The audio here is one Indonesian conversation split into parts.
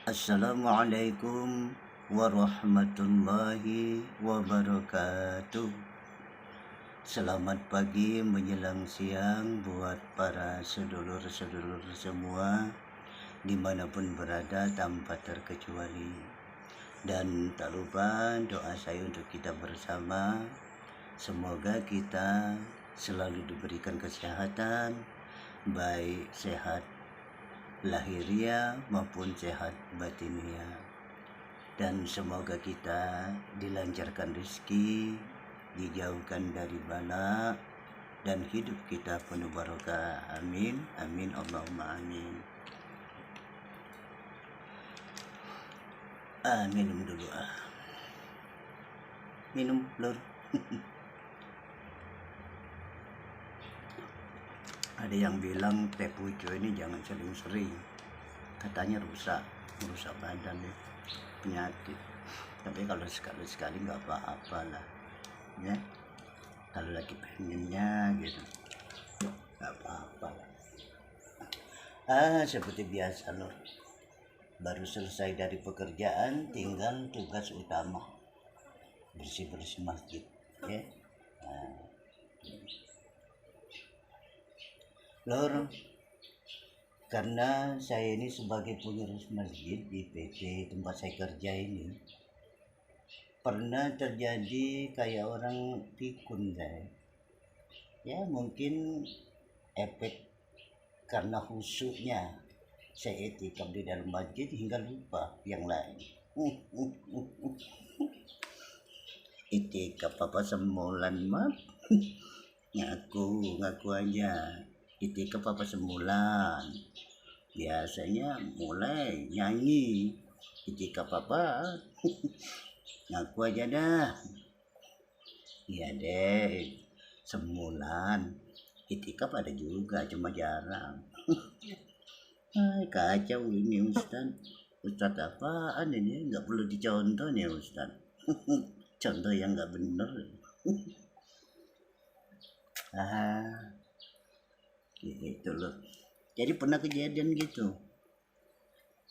Assalamualaikum warahmatullahi wabarakatuh. Selamat pagi menjelang siang buat para sedulur-sedulur semua dimanapun berada tanpa terkecuali. Dan tak lupa doa saya untuk kita bersama. Semoga kita selalu diberikan kesehatan, baik sehat lahiriah maupun sehat batiniah, dan semoga kita dilancarkan rezeki, dijauhkan dari bala, dan hidup kita penuh barokah. Amin amin Allahumma amin. Minum dulu minum lur. Ada yang bilang teh pucuk ini jangan sering-sering, katanya merusak badan ya, penyakit. Tapi kalau sekali-sekali nggak apa-apa lah ya, kalau lagi pengennya gitu nggak apa-apa lah. Seperti biasa lor, baru selesai dari pekerjaan, tinggal tugas utama bersih-bersih masjid ya. Lor, karena saya ini sebagai pengurus masjid di PT tempat saya kerja ini, pernah terjadi kayak orang pikun saya. Ya mungkin efek karena khusyuknya saya etikap di dalam masjid hingga lupa yang lain. Itikap apa semulan mah? ngaku aja. Itikap apa semulan? Biasanya mulai nyanyi. Itikap apa? Ngaku aja dah. Iya deh, semulan. Itikaf ada juga, cuma jarang. Kacau ini Ustad apaan ini? Nggak perlu dicontoh nih Ustad. Contoh yang nggak bener. Gitu loh. Jadi pernah kejadian gitu.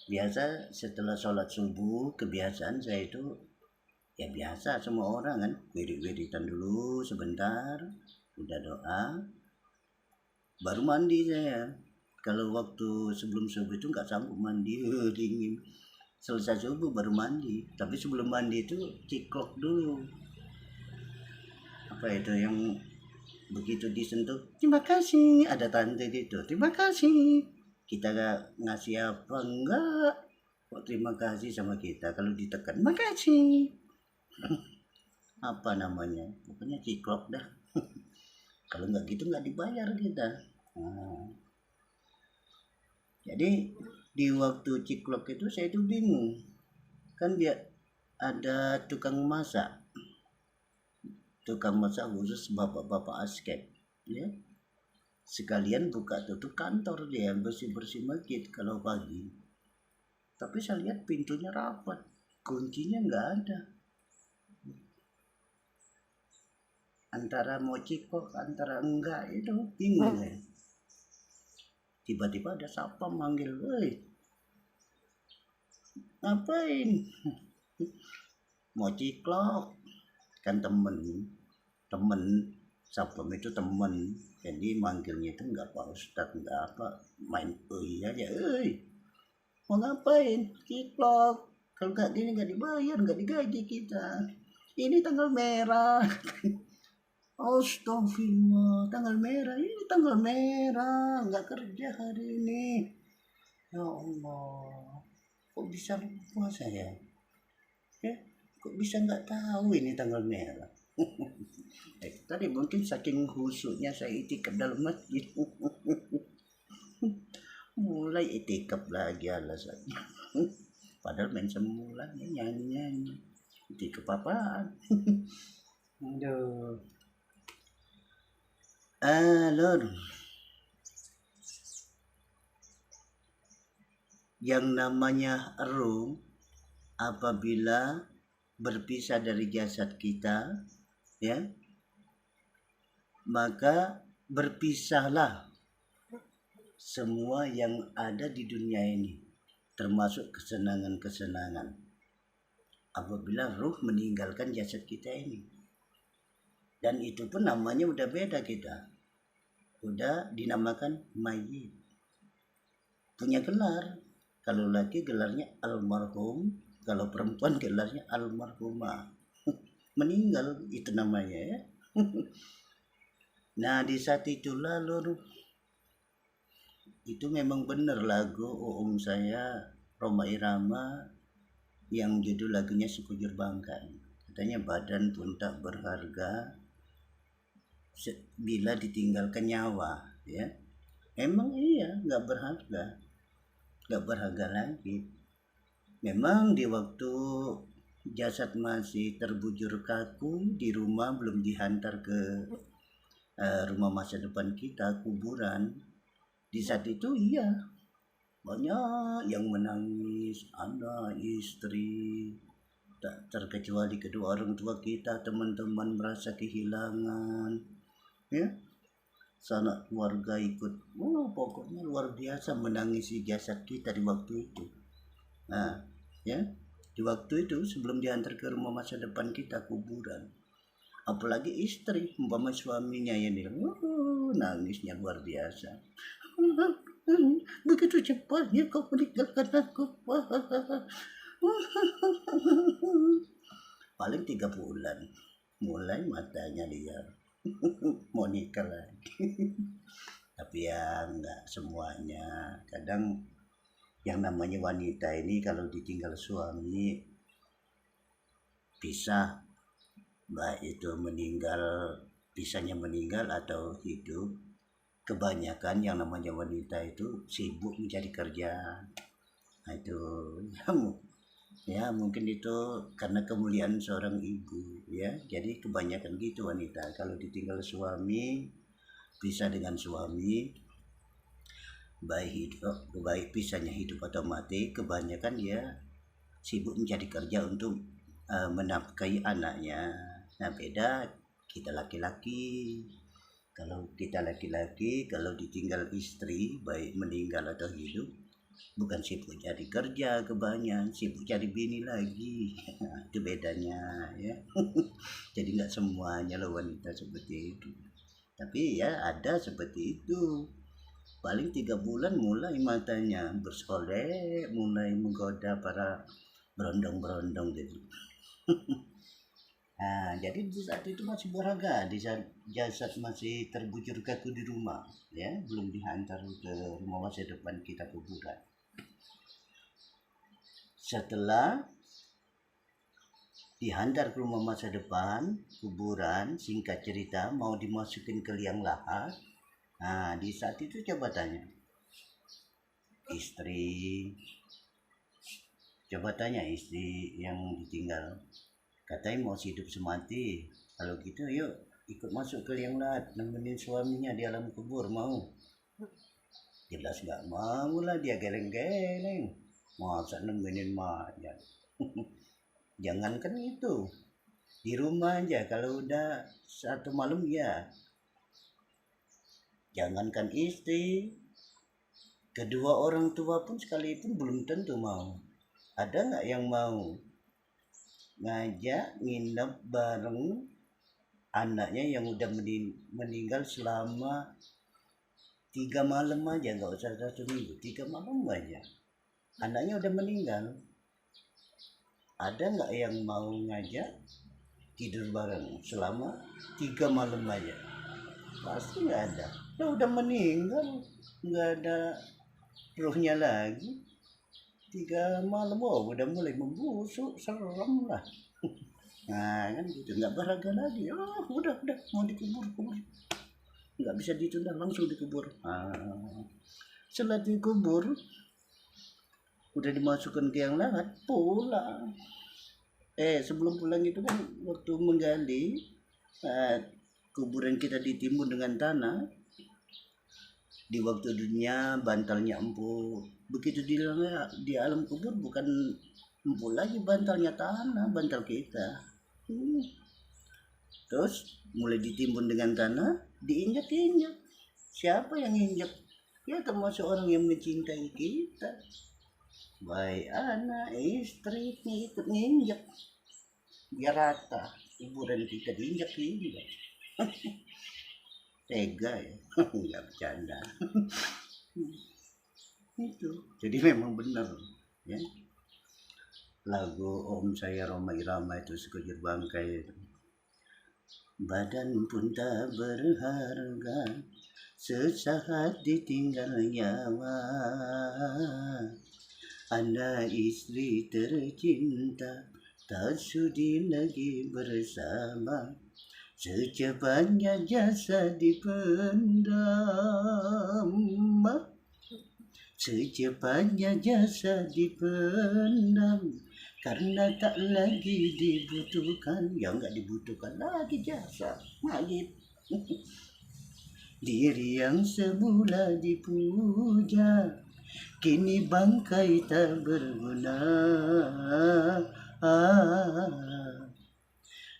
Biasa setelah sholat subuh, kebiasaan saya itu ya biasa semua orang kan, wirid-wiridan dulu sebentar, udah doa, baru mandi saya. Kalau waktu sebelum subuh itu nggak sanggup mandi, dingin. Selesai subuh baru mandi, tapi sebelum mandi itu ciklok dulu. Apa itu yang begitu disentuh, terima kasih, ada tante gitu, terima kasih. Kita ngasih apa enggak? Kok terima kasih sama kita kalau ditekan, makasih. Apa namanya? Pokoknya ciklok dah. Kalau nggak gitu nggak dibayar kita. Jadi di waktu ciklok itu saya tuh bingung, kan dia ada tukang masak khusus bapak-bapak asket ya, sekalian buka tutup kantor dia, bersih-bersih masjid kalau pagi. Tapi saya lihat pintunya rapat, kuncinya nggak ada. Antara mau ciklok antara enggak, itu bingung saya. Tiba-tiba ada siapa manggil, woi ngapain? Mau ciklok. Kan temen sapam itu temen, jadi manggilnya itu nggak Pak Ustadz, nggak apa, main aja, mau ngapain? Ciklok. Kalau nggak gini nggak dibayar, nggak digaji kita. Ini tanggal merah. Astagfirullah, tanggal merah, ini tanggal merah, nggak kerja hari ini. Ya Allah, kok bisa lupa saya? Kok bisa nggak tahu ini tanggal merah? Tadi mungkin saking khusyuknya saya itikaf dalam masjid. Mulai itikaf lagi alasannya. Padahal main semula nyanyi itikaf apaan? Aduh. Lor, yang namanya roh apabila berpisah dari jasad kita ya, maka berpisahlah semua yang ada di dunia ini, termasuk kesenangan-kesenangan apabila ruh meninggalkan jasad kita ini. Dan itu pun namanya udah beda kita. Udah dinamakan mayit. Punya gelar. Kalau laki gelarnya almarhum, kalau perempuan gelarnya almarhumah. Meninggal itu namanya ya. Nah di saat itulah lur, itu memang benar lagu saya Rhoma Irama yang judul lagunya Sekujur Bangkai. Katanya badan pun tak berharga bila ditinggalkan nyawa, ya. Emang iya, nggak berharga lagi. Memang di waktu jasad masih terbujur kaku di rumah, belum dihantar ke rumah masa depan kita, kuburan. Di saat itu iya, banyak yang menangis, anak, istri, tak terkecuali kedua orang tua kita, teman-teman merasa kehilangan, ya. Sanak keluarga ikut, pokoknya luar biasa menangisi jasad kita di waktu itu. Nah, ya, di waktu itu sebelum diantar ke rumah masa depan kita, kuburan. Apalagi istri, umpama suaminya yang bilang, nangisnya luar biasa. Begitu cepatnya kau meninggalkan aku. Paling 3 bulan mulai matanya liar. Mau nikah lagi. Tapi ya enggak semuanya. Kadang yang namanya wanita ini kalau ditinggal suami pisah, baik itu pisahnya meninggal atau hidup, kebanyakan yang namanya wanita itu sibuk mencari kerja. Nah itu ya mungkin itu karena kemuliaan seorang ibu, ya. Jadi kebanyakan gitu wanita kalau ditinggal suami, pisah dengan suami, baik pisahnya hidup atau mati, kebanyakan dia sibuk mencari kerja untuk menafkahi anaknya. Nah beda kita laki-laki. Kalau kita laki-laki, kalau ditinggal istri, baik meninggal atau hidup, bukan sibuk cari kerja, kebanyakan sibuk cari bini lagi. Itu bedanya, ya. Jadi nggak semuanya loh wanita seperti itu, tapi ya ada seperti itu. Paling 3 bulan mulai matanya bersolek, mulai menggoda para berondong-berondong gitu. Nah, jadi di saat itu masih berharga, di saat jasad masih terbujur kaku di rumah, ya, belum dihantar ke rumah masa depan kita, kuburan. Setelah dihantar ke rumah masa depan, kuburan, singkat cerita mau dimasukin ke liang lahat. Nah, di saat itu coba tanya istri yang ditinggal, katanya mau hidup semati. Kalau gitu yuk ikut masuk ke liang lahat, nemenin suaminya di alam kubur, mau? Jelas gak mau lah, dia geleng-geleng, masa nemenin mayat. Jangankan itu, di rumah aja kalau udah 1 malam ya, jangankan istri, kedua orang tua pun sekalipun belum tentu mau. Ada nggak yang mau ngajak nginep bareng anaknya yang udah meninggal selama 3 malam aja, nggak usah 1 minggu, 3 malam aja anaknya udah meninggal? Ada nggak yang mau ngajak tidur bareng selama 3 malam aja? Pasti nggak ada. Udah meninggal, nggak ada ruhnya lagi, 3 malam udah mulai membusuk, serem lah. Nah kan gitu, nggak berharga lagi. Udah mau dikubur, nggak bisa ditunda, langsung dikubur. Setelah dikubur, udah dimasukkan ke liang lahat, pulang. Sebelum pulang itu kan waktu menggali, kuburan kita ditimbun dengan tanah. Di waktu dunia bantalnya empuk, begitu di alam kubur bukan empuk lagi, bantalnya tanah, bantal kita. Terus mulai ditimbun dengan tanah, diinjak-injak. Siapa yang injak? Ya termasuk orang yang mencintai kita. baik anak istri ikut nginjek biar rata, hiburan kita diinjak-injak. Tega ya. Nggak bercanda. Itu jadi memang benar ya, lagu Om Saya Roma Irama itu Sekujur Bangkai itu. Badan pun tak berharga, sesaat ditinggal nyawa. Anda istri tercinta, tak sudi lagi bersama. Secepatnya jasa dipendam, secepatnya jasa dipendam, karena tak lagi dibutuhkan. Ya nggak dibutuhkan lagi jasa magit. Diri yang semula dipuja, kini bangkai tak berguna.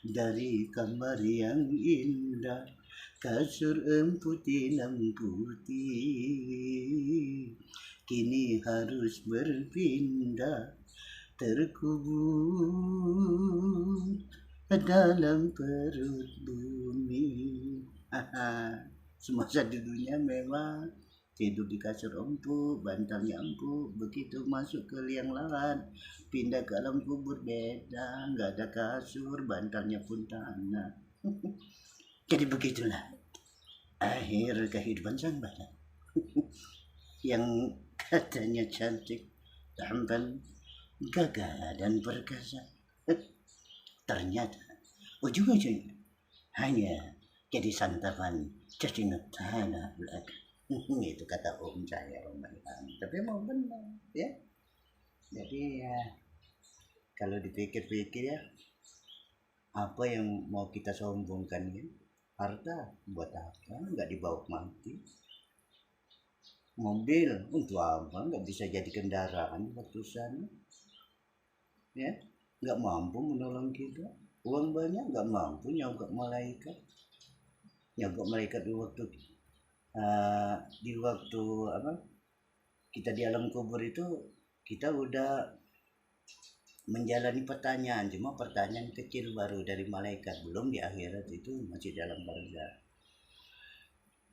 Dari kamar yang indah, kasur empuk tilam putih, kini harus berpindah, terkubur dalam perut bumi. Semasa di dunia memang tidur di kasur empuk, bantalnya empuk, begitu masuk ke liang lahat, pindah ke alam kubur beda, nggak ada kasur, bantalnya pun tanah. Jadi begitulah akhir kehidupan sang badan yang katanya cantik, tampan, gagah dan perkasa, ternyata ujung-ujungnya hanya jadi santapan cacing tanah belaka. Itu kata Om saya Roma Irama. Tapi mau benar ya. Jadi ya, kalau dipikir-pikir ya, apa yang mau kita sombongkan ya? Harta buat apa? Nggak dibawa mati. Mobil untuk apa? Nggak bisa jadi kendaraan waktu sana. Ya, nggak mampu menolong kita. Uang banyak nggak mampu nyogok malaikat. Nyogok malaikat di waktu apa? Kita di alam kubur itu kita udah menjalani pertanyaan, cuma pertanyaan kecil baru dari malaikat, belum di akhirat itu masih dalam barzakh.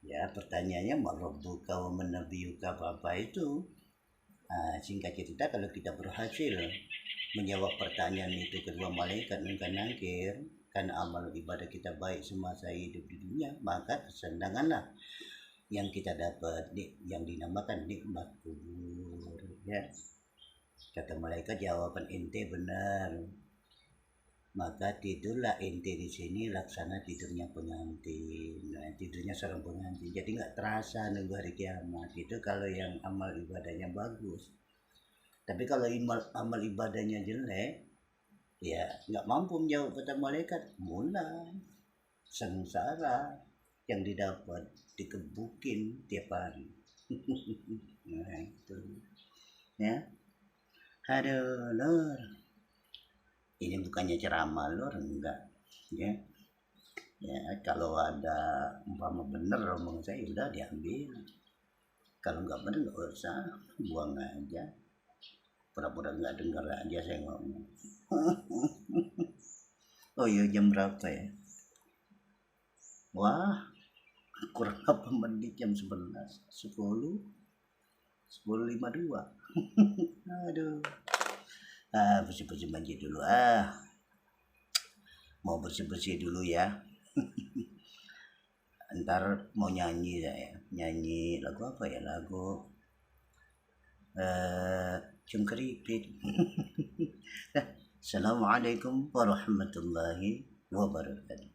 Ya, pertanyaannya marabbuka wa man nabiyuka apa itu. Singkat cerita, kalau kita berhasil menjawab pertanyaan itu kedua malaikat mungkin nangkir karena amal ibadah kita baik semasa hidup di dunia, maka kesenanganlah yang kita dapat, yang dinamakan nikmat kubur ya. Kata malaikat, jawaban ente benar, maka tidurlah ente di sini laksana tidurnya pengantin. Nah, tidurnya seorang pengantin, jadi nggak terasa nunggu hari kiamat. Itu kalau yang amal ibadahnya bagus. Tapi kalau amal ibadahnya jelek, ya nggak mampu menjawab kata malaikat, mulai sengsara yang didapat dikebukin tiap hari. Nah itu ya. Aduh lor, ini bukannya ceramah lor, enggak ya. Ya kalau ada umpama bener omong saya udah diambil, kalau nggak bener nggak usah, buang aja, pura-pura nggak dengar aja saya ngomong. Oh iya, jam berapa ya? Wah, kurang apa menit, jam 11, 10:52. Aduh, bersih-bersih mandi dulu mau bersih-bersih dulu ya. Ntar mau nyanyi saya, nyanyi lagu apa ya, lagu Cungkeripit. Assalamualaikum warahmatullahi wabarakatuh.